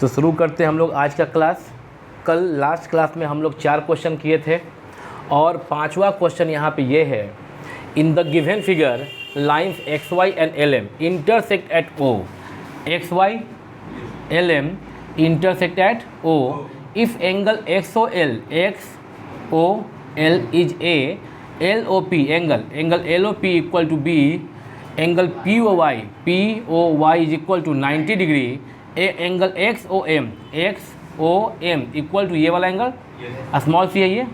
तो शुरू करते हैं हम लोग आज का क्लास। कल लास्ट क्लास में हम लोग 4 क्वेश्चन किए थे और 5वां क्वेश्चन यहाँ पे ये है, in the given figure lines X Y and L M intersect at O. X Y L M intersect at O if angle X O L is A, L O P angle L O P equal to B, angle P O Y is equal to 90 degree, angle X O M equal to ये वाला angle small C है, ये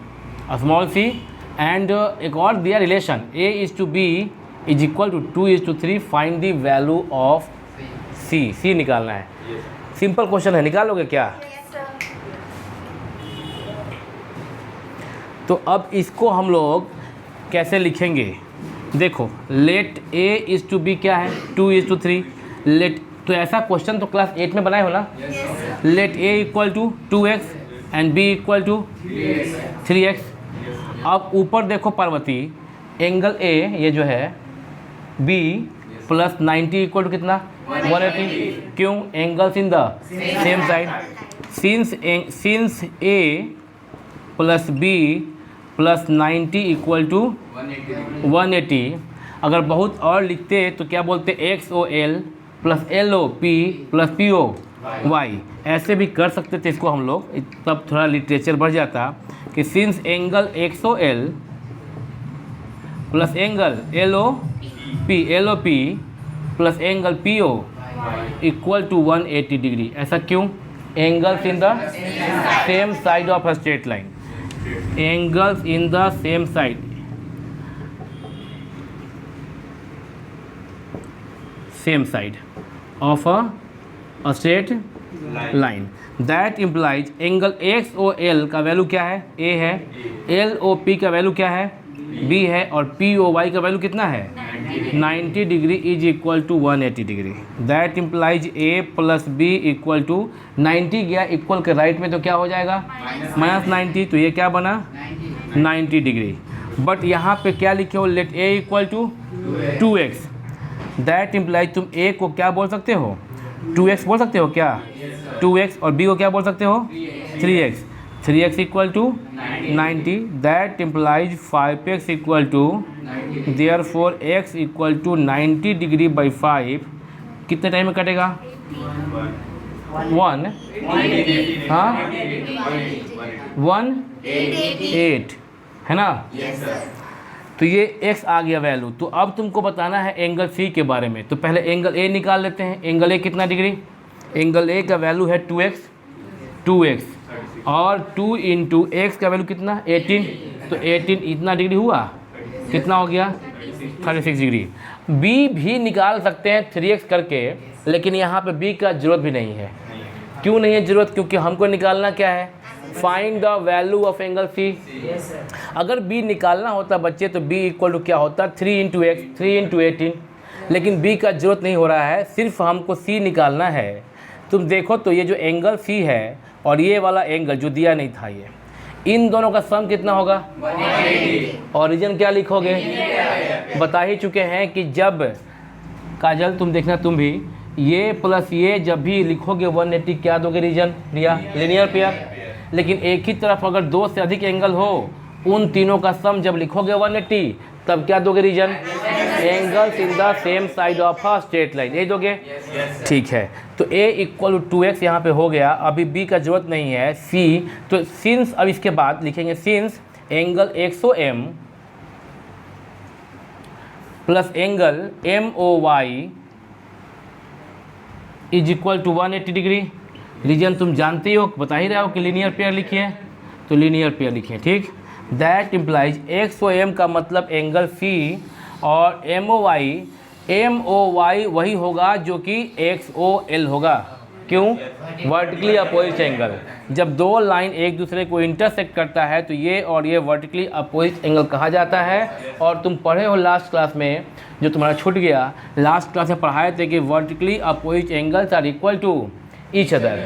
small C, and एक और दिया relation A is to B is equal to 2:3, find the value of C निकालना है। Simple question है, निकालोगे क्या? तो अब इसको हम लोग कैसे लिखेंगे? देखो, let A is to B क्या है 2:3, लेट, तो ऐसा क्वेश्चन तो क्लास 8 में बनाए हो ना। Let A equal to 2x and B equal to 3x। अब ऊपर देखो पार्वती, एंगल ए ये जो है बी प्लस 90 इक्वल टू कितना 180। क्यों? Angles in the same side. Since A plus B plus 90 equal to 180। अगर बहुत और लिखते तो क्या बोलते, X O L plus L O P plus P O Y, ऐसे भी कर सकते थे इसको हम लोग, तब थोड़ा लिटरेचर बढ़ जाता कि since angle X O L plus angle L O P plus angle P O equal to 180 degree. ऐसा क्यों? Angles in the same side of a straight line, angles in the same side of a straight line, that implies angle X O L का value क्या है? A है, L O P का value क्या है? B है, और P O Y का वैल्यू कितना है? 90 degree is equal to 180 degree. That implies A plus B equal to 90 गया इक्वल के राइट में तो क्या हो जाएगा -90, तो ये क्या बना 90 डिग्री। बट यहाँ पे क्या लिखे हो? Let A equal to 2x। That implies तुम ए को क्या बोल सकते हो? 2x बोल सकते हो क्या? 2x, और b को क्या बोल सकते हो? 3x। 3x equal to 90। That implies 5x equal to, therefore x equal to 90 degree by 5 कितने टाइम में कटेगा? 1:8 है ना? तो ये x आ गया वैल्यू। तो अब तुमको बताना है एंगल C के बारे में। तो पहले एंगल A निकाल लेते हैं। एंगल A कितना डिग्री? एंगल A का वैल्यू है 2x, और 2 इंटू एक्स का वैल्यू कितना 18, तो 18 इतना डिग्री हुआ, कितना हो गया 36 डिग्री। B भी निकाल सकते हैं 3x करके, लेकिन यहाँ पे B का जरूरत भी नहीं है। क्यों नहीं है ज़रूरत? क्योंकि हमको निकालना क्या है? Find the value of angle C। अगर B निकालना होता बच्चे तो B इक्वल टू क्या होता 3 इंटू एक्स, 3 इंटू 18, लेकिन B का जरूरत नहीं हो रहा है, सिर्फ हमको C निकालना है। तुम देखो तो ये जो एंगल C है और ये वाला एंगल जो दिया नहीं था, ये इन दोनों का सम कितना होगा 180। और रीजन क्या लिखोगे? बता ही चुके हैं कि जब, काजल तुम देखना, तुम भी ये प्लस ये जब भी लिखोगे 180 क्या दोगे रीजन? रिया लीनियर पेयर। लेकिन एक ही तरफ अगर 2 से अधिक एंगल हो, उन तीनों का सम जब लिखोगे 180 तब क्या दोगे reason? Angles in the same side of a straight line, यही दोगे। ठीक है, तो A इक्वल टू 2x यहाँ पे हो गया। अभी B का जरूरत नहीं है, C। तो सिंस, अब इसके बाद लिखेंगे since angle XOM plus angle MOY is equal to 180 degree. Reason तुम जानते ही हो, बता ही रहे हो कि लीनियर पेयर लिखिए, तो लीनियर पेयर लिखिए। ठीक, दैट इम्प्लाइज XOM का मतलब एंगल C, और MOY वही होगा जो कि XOL होगा। क्यों? Vertically opposite angle. जब दो लाइन एक दूसरे को इंटरसेक्ट करता है तो ये और ये वर्टिकली अपोजिट एंगल कहा जाता है। और तुम पढ़े हो लास्ट क्लास में, जो तुम्हारा छूट गया, लास्ट क्लास में पढ़ाए थे कि vertically opposite angles are equal to each other.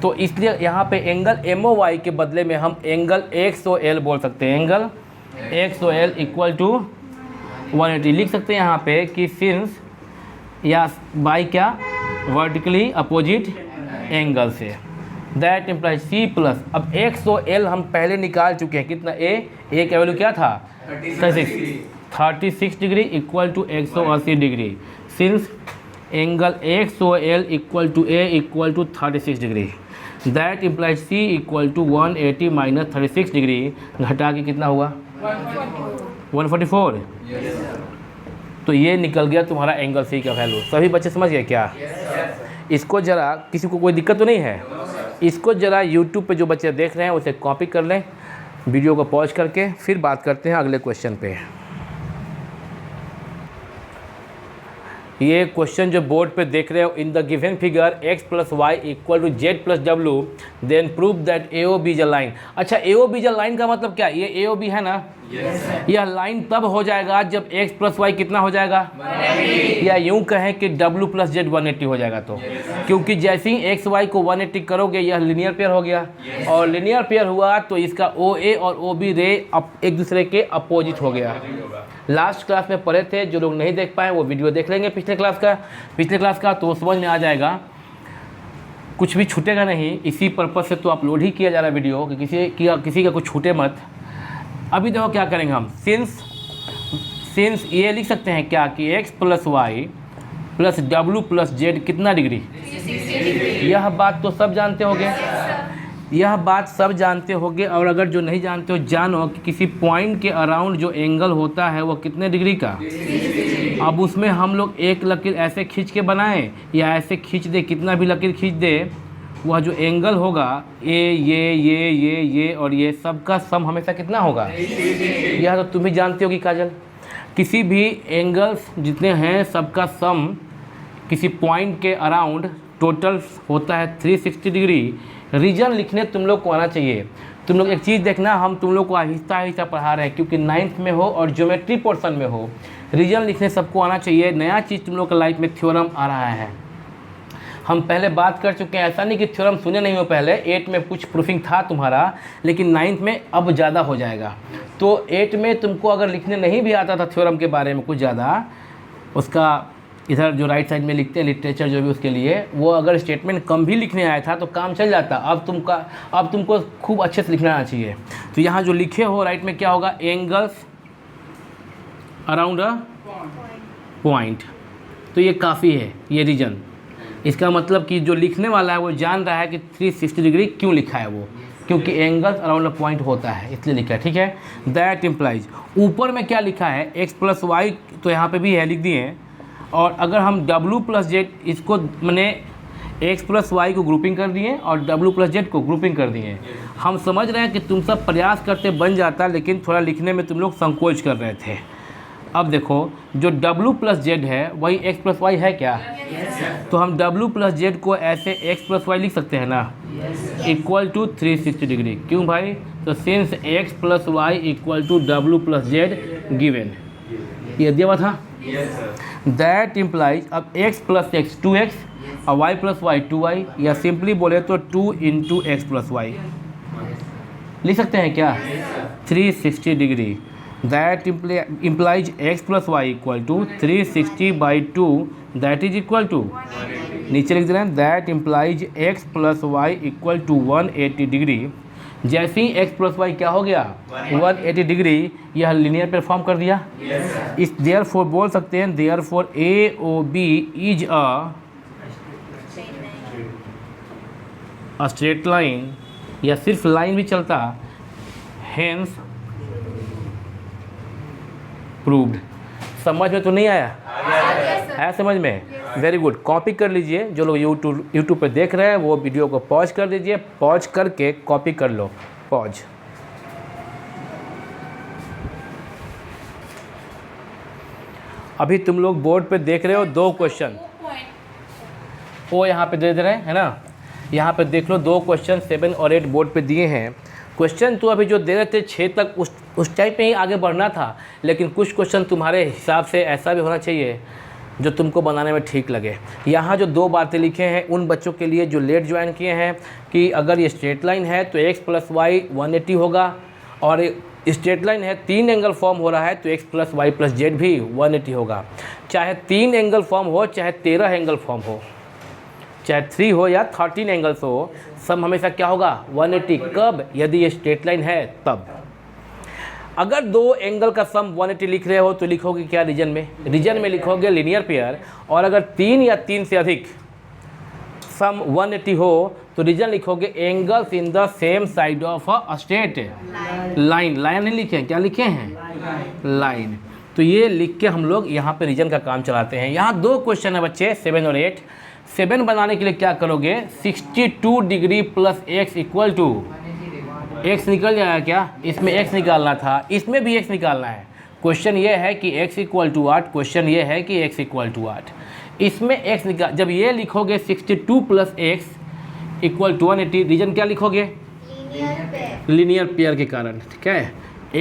तो इसलिए यहाँ पे एंगल MOY के बदले में हम एंगल XOL बोल सकते हैं। एंगल XOL इक्वल टू 180 लिख सकते हैं यहाँ पे कि सिंस या बाई क्या वर्टिकली अपोजिट एंगल से। दैट इम्प्लाइज सी प्लस, अब एक्स और एल हम पहले निकाल चुके हैं, कितना ए का वैल्यू क्या था 36 degree equal to 180 degree, since angle X और L equal to A equal to 36 degree, that implies C equal to 180 minus 36 degree, घटा के कितना हुआ 144। तो ये निकल गया तुम्हारा एंगल सी का वैल्यू। सभी बच्चे समझ गए क्या? इसको ज़रा, किसी को कोई दिक्कत तो नहीं है? इसको ज़रा यूट्यूब पे जो बच्चे देख रहे हैं उसे कॉपी कर लें, वीडियो को पॉज करके, फिर बात करते हैं अगले क्वेश्चन पे। ये क्वेश्चन जो बोर्ड पे देख रहे हो, in the given figure x plus Y equal to Z plus W, then prove that A O B is a line. अच्छा, A O B is a line का मतलब क्या? ये ए ओ बी है ना, यह लाइन तब हो जाएगा जब x प्लस वाई कितना हो जाएगा, या यूं कहें कि w प्लस जेड 180 हो जाएगा। तो क्योंकि जैसे ही x y को 180 करोगे यह लिनियर पेयर हो गया, और लिनियर पेयर हुआ तो इसका OA और OB रे एक दूसरे के अपोजिट हो गया। लास्ट क्लास में पढ़े थे, जो लोग नहीं देख पाए वो वीडियो देख लेंगे पिछले क्लास का, तो समझ में आ जाएगा, कुछ भी छूटेगा नहीं। इसी पर्पज़ से तो अपलोड ही किया जा रहा है वीडियो कि किसी का कुछ छूटे मत। अभी देखो क्या करेंगे हम, सिंस ये लिख सकते हैं क्या कि x plus Y plus W plus Z कितना डिग्री, यह बात तो सब जानते होंगे, यह बात सब जानते होंगे। और अगर जो नहीं जानते हो, जानो कि किसी पॉइंट के अराउंड जो एंगल होता है वो कितने डिग्री का। अब उसमें हम लोग एक लकीर ऐसे खींच के बनाएं या ऐसे खींच दे, कितना भी लकीर खींच दे, वह जो एंगल होगा ये और ये सब का सम हमेशा कितना होगा, यह तो तुम भी जानते होगी काजल। किसी भी एंगल्स जितने हैं सबका सम किसी पॉइंट के अराउंड टोटल होता है 360 डिग्री। रीजन लिखने तुम लोग को आना चाहिए। तुम लोग एक चीज़ देखना, हम तुम लोग को आहिस्ता पढ़ा रहे हैं क्योंकि 9th में हो और ज्योमेट्री पोर्शन में हो, रीजन लिखने सबको आना चाहिए। नया चीज़ तुम लोग के लाइफ में थ्योरम आ रहा है, हम पहले बात कर चुके हैं। ऐसा नहीं कि थ्योरम सुने नहीं हो, पहले 8 में कुछ प्रूफिंग था तुम्हारा, लेकिन 9th में अब ज़्यादा हो जाएगा। तो 8 में तुमको अगर लिखने नहीं भी आता था थ्योरम के बारे में कुछ ज़्यादा, उसका इधर जो राइट साइड में लिखते हैं लिटरेचर जो भी, उसके लिए वो अगर स्टेटमेंट कम भी लिखने आया था तो काम चल जाता। अब तुमको खूब अच्छे से लिखना आना चाहिए। तो यहाँ जो लिखे हो राइट में क्या होगा, एंगल्स अराउंड अ पॉइंट। तो ये काफ़ी है, ये रीजन। इसका मतलब कि जो लिखने वाला है वो जान रहा है कि 360 डिग्री क्यों लिखा है वो, क्योंकि एंगल्स अराउंड अ पॉइंट होता है इसलिए लिखा है। ठीक है, दैट इम्प्लाइज, ऊपर में क्या लिखा है x प्लस वाई, तो यहाँ पे भी है लिख दिए हैं। और अगर हम w प्लस जेड, इसको मैंने x प्लस वाई को ग्रुपिंग कर दिए और w प्लस जेड को ग्रुपिंग कर दिए। हम समझ रहे हैं कि तुम सब प्रयास करते बन जाता, लेकिन थोड़ा लिखने में तुम लोग संकोच कर रहे थे। अब देखो, जो w प्लस जेड है वही x प्लस वाई है क्या? तो हम w प्लस जेड को ऐसे x प्लस वाई लिख सकते हैं ना, इक्वल टू 360 डिग्री। क्यों भाई? तो since x plus Y equal to w plus Z given, ये दिया हुआ था। दैट इम्प्लाइज, अब x प्लस एक्स 2x और y प्लस वाई 2y, या सिंपली बोले तो 2 इंटू एक्स प्लस वाई लिख सकते हैं क्या, 360 degree. That implies x plus Y equal to 360 by 2, that is equal to, नीचे लिख दे रहे हैं, that implies x plus Y equal to 180 degree. जैसे ही x प्लस वाई क्या हो गया 180 डिग्री, यह लिनियर पे फॉर्म कर दिया। इस देयरफॉर बोल सकते हैं, therefore AOB is a straight line, या सिर्फ लाइन भी चलता, हेंस प्रूव्ड। समझ में तो नहीं आया? है समझ में? Very good. कॉपी कर लीजिए, जो लोग यूट्यूब पे देख रहे हैं वो वीडियो को पॉज कर दीजिए, पॉज करके कॉपी कर लो, पॉज। अभी तुम लोग बोर्ड पे देख रहे हो 2 क्वेश्चन, वो यहाँ पे दे रहे हैं ना, यहाँ पे देख लो 2 क्वेश्चन 7 और 8 बोर्ड पे दिए हैं। क्वेश्चन तो अभी जो दे रहे थे 6 तक, उस टाइप में ही आगे बढ़ना था, लेकिन कुछ क्वेश्चन तुम्हारे हिसाब से ऐसा भी होना चाहिए जो तुमको बनाने में ठीक लगे। यहाँ जो 2 बातें लिखे हैं उन बच्चों के लिए जो लेट ज्वाइन किए हैं, कि अगर ये स्ट्रेट लाइन है तो x प्लस वाई 180 होगा, और स्ट्रेट लाइन है 3 एंगल फॉर्म हो रहा है तो x plus Y plus Z भी 180 होगा। चाहे 3 एंगल फॉर्म हो चाहे 13 एंगल फॉर्म हो, चाहे 3 हो या 13 एंगल्स हो, सम हमेशा क्या होगा 180। कब? यदि ये स्ट्रेट लाइन है तब। अगर दो एंगल का सम 180 लिख रहे हो तो लिखोगे क्या रीजन में? रीजन में लिखोगे लीनियर पेयर। और अगर 3 या 3 से अधिक सम 180 हो तो रीजन लिखोगे angles in the same side of a straight line. Line नहीं लिखे हैं, क्या लिखे हैं? लाइन। तो ये लिख के हम लोग यहाँ पे रीजन का काम चलाते हैं। यहाँ 2 क्वेश्चन है बच्चे, 7 और 8। 7 बनाने के लिए क्या करोगे? 62 degree plus x equal to, x निकल जाएगा क्या? इसमें x निकालना था, इसमें भी x निकालना है। क्वेश्चन ये है कि x इक्वल टू 8, क्वेश्चन ये है कि x इक्वल टू 8। इसमें x निकाल, जब ये लिखोगे 62 plus x equal to 180, reason क्या लिखोगे? लीनियर पेयर के कारण, ठीक है।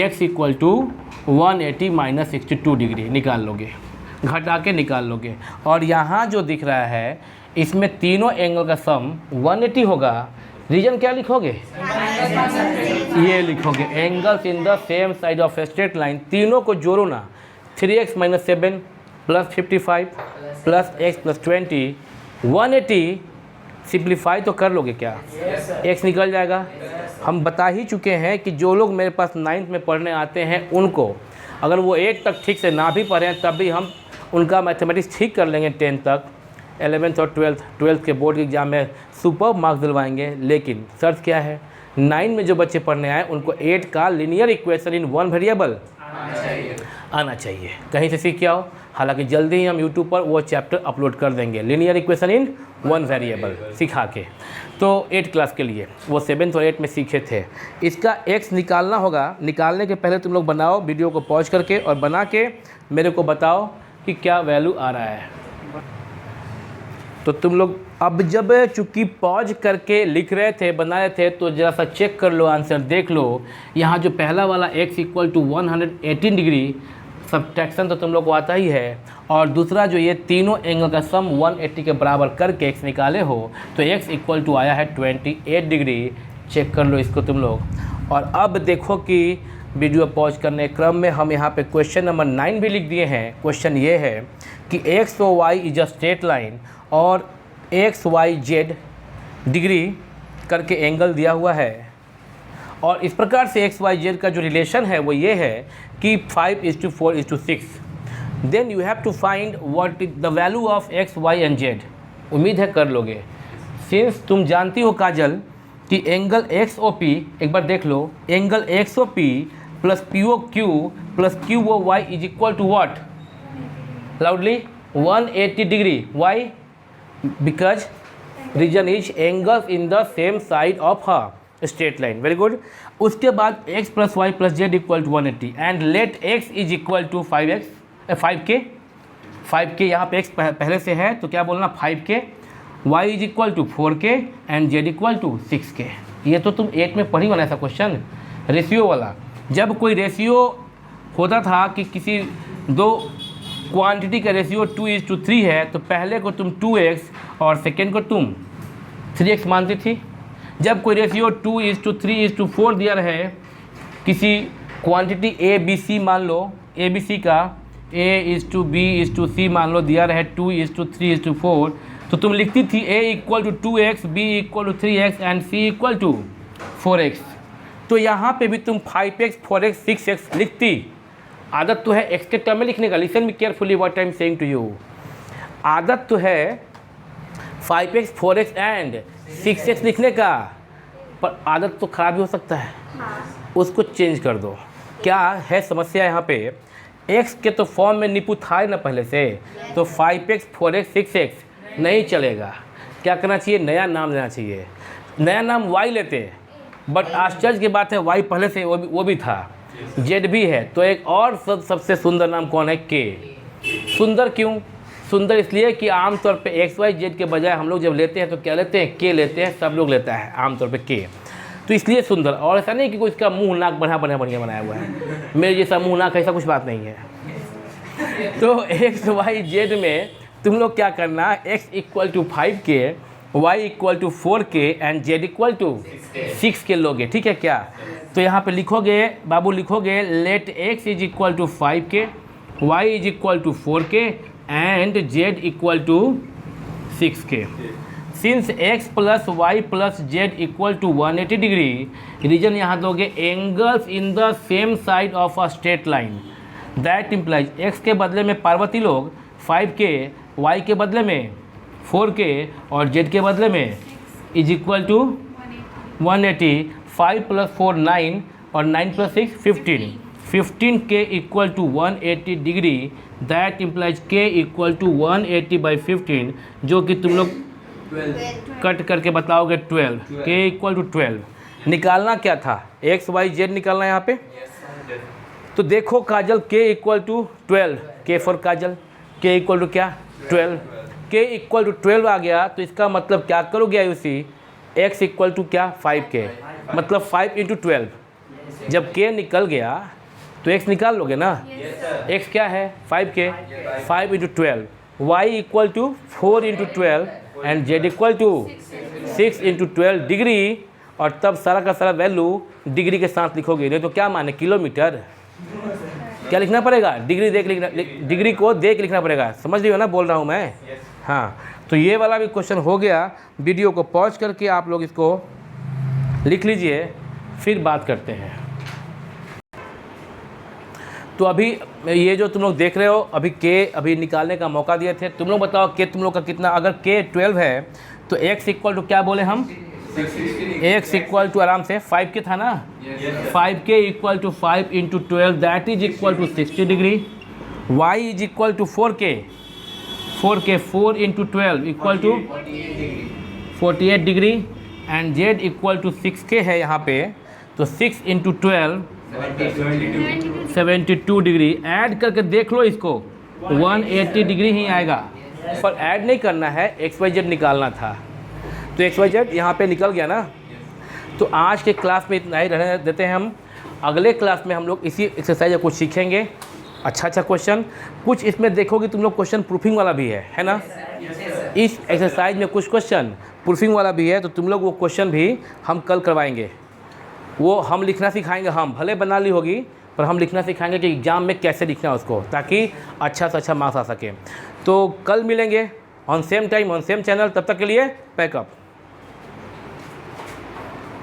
x equal to 180 minus 62 degree निकाल लोगे, घटा के निकाल लोगे। और यहाँ जो दिख रहा है इसमें तीनों एंगल का सम 180 होगा। रीजन क्या लिखोगे? ये लिखोगे angles in the same side of a straight line. तीनों को जोड़ो ना, 3x minus 7 plus 55 plus x plus 20, 180 simplify तो कर लोगे क्या? x निकल जाएगा। हम बता ही चुके हैं कि जो लोग मेरे पास 9th में पढ़ने आते हैं उनको, अगर वो 8 तक ठीक से ना भी पढ़ें तब भी हम उनका मैथमेटिक्स ठीक कर लेंगे 10 तक। 11th और 12th के बोर्ड के एग्ज़ाम में सुपर मार्क्स दिलवाएंगे। लेकिन शर्त क्या है? 9 में जो बच्चे पढ़ने आए उनको 8 का लीनियर इक्वेशन इन 1 वेरिएबल आना चाहिए। कहीं से सीख के आओ। हालांकि जल्दी ही हम यूट्यूब पर वो चैप्टर अपलोड कर देंगे, लीनियर इक्वेशन इन 1 वेरिएबल सिखा के। तो 8 क्लास के लिए वो 7th और 8 में सीखे थे। इसका x निकालना होगा। निकालने के पहले तुम लोग बनाओ, वीडियो को पॉज करके, और बना के मेरे को बताओ कि क्या वैल्यू आ रहा है। तो तुम लोग अब जब चूँकि पॉज करके लिख रहे थे, बना रहे थे, तो ज़रा सा चेक कर लो, आंसर देख लो। यहाँ जो पहला वाला x equal to 118 degree subtraction तो तुम लोग को आता ही है, और दूसरा जो ये तीनों एंगल का सम 180 के बराबर करके x निकाले हो तो x इक्वल टू आया है 28 डिग्री। चेक कर लो इसको तुम लोग। और अब देखो कि वीडियो पॉज करने क्रम में हम यहाँ पे क्वेश्चन नंबर 9 भी लिख दिए हैं। क्वेश्चन ये है कि x और y is a straight line और x y z डिग्री करके एंगल दिया हुआ है। और इस प्रकार से x y z का जो रिलेशन है वो ये है कि 5:4:6। Then you have to find what is the value of x y and z। उम्मीद है कर लोगे। सिंस तुम जानती हो काजल कि एंगल XOP, एक बार देख लो, angle XOP plus POQ plus QOY is equal to what? Loudly 180 degree. Why? Because reason is angles in the same side of a straight line. Very good. उसके बाद x plus Y plus Z equal to 180 and let x is equal to 5k। यहाँ पे x पहले से है तो क्या बोलना? 5k। y is equal to 4k and z equal to 6k। ये तो तुम 8 में पढ़ी होना ऐसा क्वेश्चन, रेशियो वाला। जब कोई रेशियो होता था कि किसी दो क्वांटिटी का रेशियो 2:3 है तो पहले को तुम 2x और सेकेंड को तुम 3x मानती थी। जब कोई रेशियो 2:3:4 दिया रहे, किसी क्वांटिटी ABC मान लो, ABC का A:B:C मान लो दिया रहे 2:3:4, तो तुम लिखती थी A equal to 2x, B equal to 3x and C equal to 4x। तो यहाँ पे भी तुम 5x, 4x, 6x लिखती। आदत तो है x के टर्म में लिखने का। Listen me carefully what I am saying to you. आदत तो है 5x, 4x एंड 6x लिखने का, पर आदत तो ख़राब भी हो सकता है। उसको चेंज कर दो। क्या है समस्या यहाँ पे? x के तो फॉर्म में निपु था ना पहले से, तो 5x, 4x, 6x नहीं चलेगा। क्या करना चाहिए? नया नाम लेना चाहिए। नया नाम y लेते, बट आश्चर्य की बात है y पहले से वो भी था, z भी है, तो एक और सबसे सुंदर नाम कौन है? k। सुंदर क्यों? सुंदर इसलिए कि आमतौर पे एक्स वाई जेड के बजाय हम लोग जब लेते हैं तो क्या लेते हैं? के लेते हैं। सब लोग लेता है आमतौर पे के, तो इसलिए सुंदर। और ऐसा नहीं कि कोई इसका मुंह नाक बढ़िया बनाया हुआ है, मेरे जैसा मुंह नाक ऐसा कुछ बात नहीं है। तो एक्स वाई जेड में तुम लोग क्या करना? x equal to 5k, y equal to 4k and z equal to 6k लोगे। ठीक है क्या? तो यहाँ पे लिखोगे बाबू, लिखोगे let x is equal to 5k, y is equal to 4k and z equal to 6k। Since x plus Y plus Z equal to 180 degree, reason यहाँ दोगे angles in the same side of a straight line that implies x के बदले में पार्वती लोग 5k, y के बदले में 4k और z के बदले में इज इक्वल टू 180। 5 प्लस 4 9 और 9 plus 6 15। 15k equal to 180 degree that implies k equal to 180/15, जो कि तुम लोग कट करके बताओगे 12। k इक्वल टू 12 निकालना क्या था, x y z निकालना है यहाँ पे। तो देखो काजल k equal to 12, k for काजल, k इक्वल टू क्या 12, k इक्वल टू 12 आ गया। तो इसका मतलब क्या करोगे आयुषी, x इक्वल टू क्या 5k, मतलब 5 इंटू 12। जब k निकल गया तो x निकाल लोगे ना, x क्या है 5k, 5 into 12, y equal to 4 into 12 and z equal to 6 into 12 degree. और तब सारा का सारा वैल्यू डिग्री के साथ लिखोगे, नहीं तो क्या माने किलोमीटर, क्या लिखना पड़ेगा, डिग्री देख लिखना, डिग्री को देख लिखना पड़ेगा। समझ रही हो ना बोल रहा हूँ मैं। हाँ, तो ये वाला भी क्वेश्चन हो गया। वीडियो को पॉज करके आप लोग इसको लिख लीजिए, फिर बात करते हैं। तो अभी ये जो तुम लोग देख रहे हो, अभी के अभी निकालने का मौका दिए थे। तुम लोग बताओ के तुम लोग का कितना, अगर के 12 है तो x इक्वल टू क्या बोले हम, x इक्वल टू आराम से 5k था ना, 5k equal to 5 into 12 that is equal to 60 degree. y is equal to 4k 4 into 12 equal to 48 degree and z equal to 6k है यहाँ पे, तो 6 इंटू 12 72 डिग्री। ऐड करके देख लो इसको, 180 डिग्री ही आएगा। पर ऐड नहीं करना है, एक्स वाई जेड निकालना था। तो एक्स वाई जेड यहाँ पे निकल गया ना। तो आज के क्लास में इतना ही रहने देते हैं हम। अगले क्लास में हम लोग इसी एक्सरसाइज को कुछ सीखेंगे, अच्छा क्वेश्चन। कुछ इसमें देखोगे तुम लोग क्वेश्चन प्रूफिंग वाला भी है ना। इस एक्सरसाइज में कुछ क्वेश्चन प्रूफिंग वाला भी है, तो तुम लोग वो क्वेश्चन भी हम कल करवाएंगे। वो हम लिखना सिखाएंगे, हम भले बना ली होगी पर हम लिखना सिखाएंगे कि एग्ज़ाम में कैसे लिखना है उसको, ताकि अच्छा से अच्छा मार्क्स आ सके। तो कल मिलेंगे on same time on same channel. तब तक के लिए पैकअप।